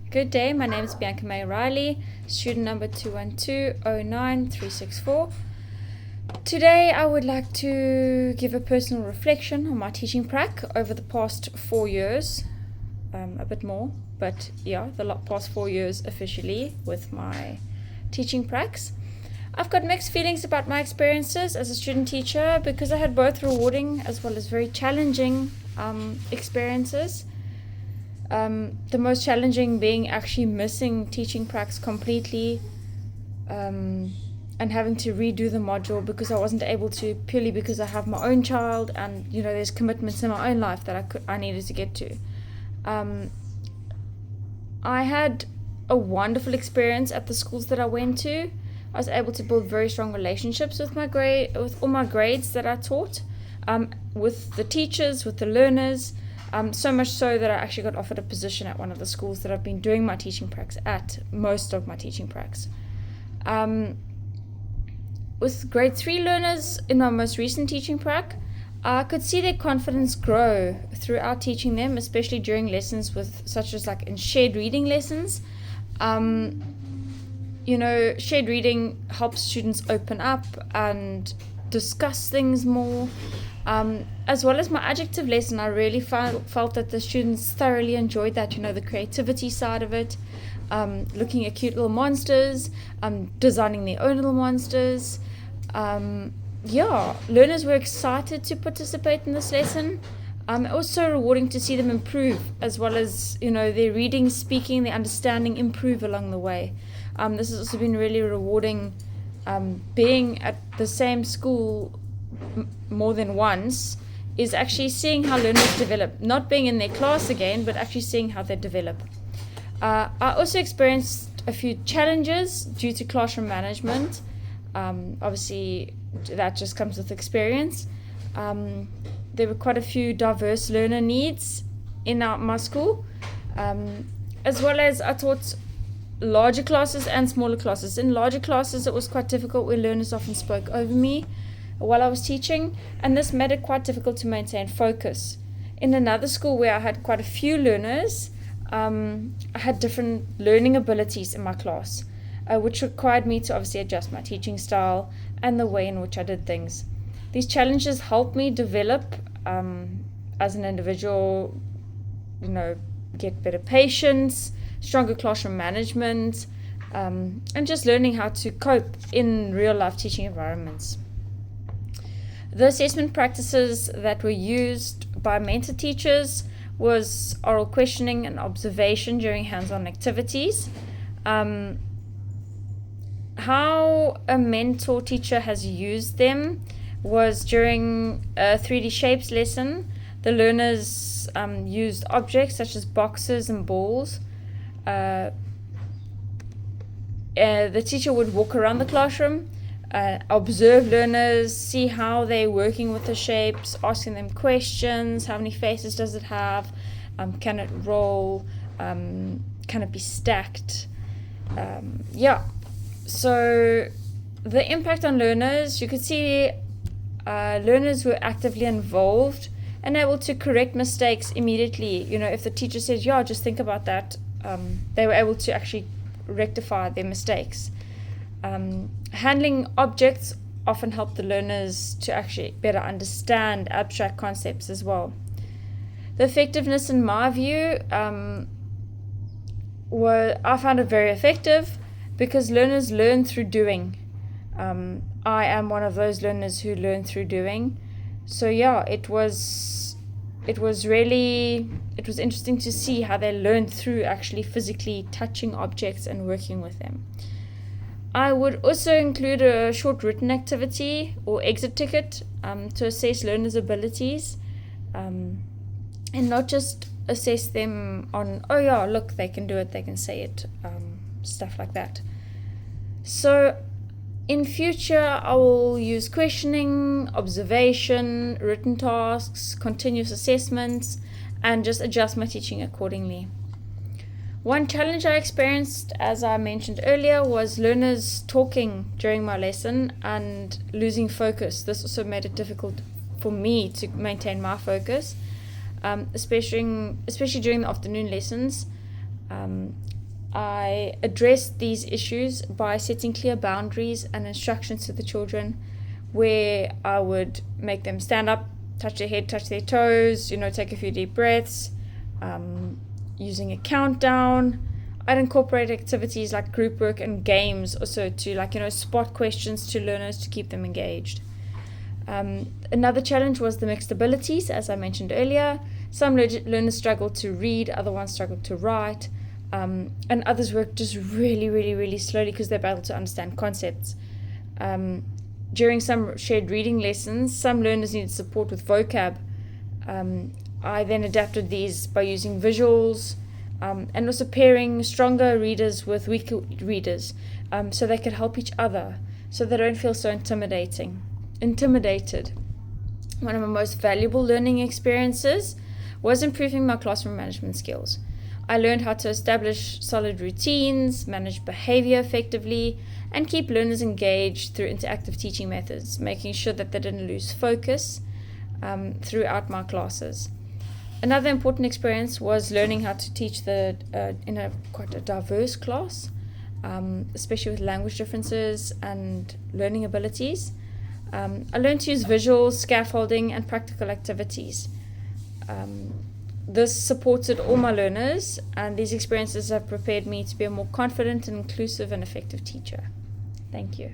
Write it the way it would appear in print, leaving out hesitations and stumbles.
Good day, my name is Bianca May Riley, student number 212-09364. Today I would like to give a personal reflection on my teaching prac over the past 4 years, a bit more, but yeah, the past 4 years officially with my teaching pracs. I've got mixed feelings about my experiences as a student teacher because I had both rewarding as well as very challenging experiences. The most challenging being actually missing teaching pracs completely and having to redo the module because I wasn't able to, purely because I have my own child and there's commitments in my own life that I needed to get to. I had a wonderful experience at the schools that I went to. I was able to build very strong relationships with all my grades that I taught, with the teachers, with the learners. So much so that I actually got offered a position at one of the schools that I've been doing my teaching pracs at, most of my teaching pracs. With grade 3 learners in my most recent teaching prac, I could see their confidence grow throughout teaching them, especially during lessons such as like in shared reading lessons. Shared reading helps students open up and discuss things more. As well as my adjective lesson, I really felt that the students thoroughly enjoyed that, the creativity side of it, looking at cute little monsters, designing their own little monsters. Learners were excited to participate in this lesson. It was so rewarding to see them improve, as well as, their reading, speaking, their understanding improve along the way. This has also been really rewarding, being at the same school more than once, is actually seeing how learners develop, not being in their class again, but actually seeing how they develop. I also experienced a few challenges due to classroom management. Obviously, that just comes with experience. There were quite a few diverse learner needs in my school, as well as I taught larger classes and smaller classes. In larger classes, it was quite difficult where learners often spoke over me while I was teaching, and this made it quite difficult to maintain focus. In another school where I had quite a few learners, I had different learning abilities in my class, which required me to obviously adjust my teaching style and the way in which I did things. These challenges helped me develop as an individual, get better patience, stronger classroom management, and just learning how to cope in real life teaching environments. The assessment practices that were used by mentor teachers was oral questioning and observation during hands-on activities. How a mentor teacher has used them was during a 3D shapes lesson. The learners used objects such as boxes and balls. The teacher would walk around the classroom, observe learners, see how they're working with the shapes, asking them questions. How many faces does it have? Can it roll? Can it be stacked? So the impact on learners, you could see learners were actively involved and able to correct mistakes immediately. If the teacher says, just think about that, they were able to actually rectify their mistakes. Handling objects often helped the learners to actually better understand abstract concepts as well. The effectiveness, in my view, I found it very effective because learners learn through doing. I am one of those learners who learn through doing. So it was interesting to see how they learned through actually physically touching objects and working with them. I would also include a short written activity or exit ticket to assess learners' abilities, and not just assess them on, look, they can do it, they can say it, stuff like that. So in future, I will use questioning, observation, written tasks, continuous assessments, and just adjust my teaching accordingly. One challenge I experienced, as I mentioned earlier, was learners talking during my lesson and losing focus. This also made it difficult for me to maintain my focus, especially during the afternoon lessons. I addressed these issues by setting clear boundaries and instructions to the children, where I would make them stand up, touch their head, touch their toes, take a few deep breaths, using a countdown. I'd incorporate activities like group work and games also to spot questions to learners to keep them engaged. Another challenge was the mixed abilities, as I mentioned earlier. Some learners struggled to read, other ones struggled to write, and others worked just really, really, really slowly because they battled to understand concepts. During some shared reading lessons, some learners needed support with vocab. I then adapted these by using visuals, and also pairing stronger readers with weaker readers, so they could help each other, so they don't feel so intimidated. One of my most valuable learning experiences was improving my classroom management skills. I learned how to establish solid routines, manage behavior effectively, and keep learners engaged through interactive teaching methods, making sure that they didn't lose focus throughout my classes. Another important experience was learning how to teach in quite a diverse class, especially with language differences and learning abilities. I learned to use visuals, scaffolding, and practical activities. This supported all my learners, and these experiences have prepared me to be a more confident and inclusive and effective teacher. Thank you.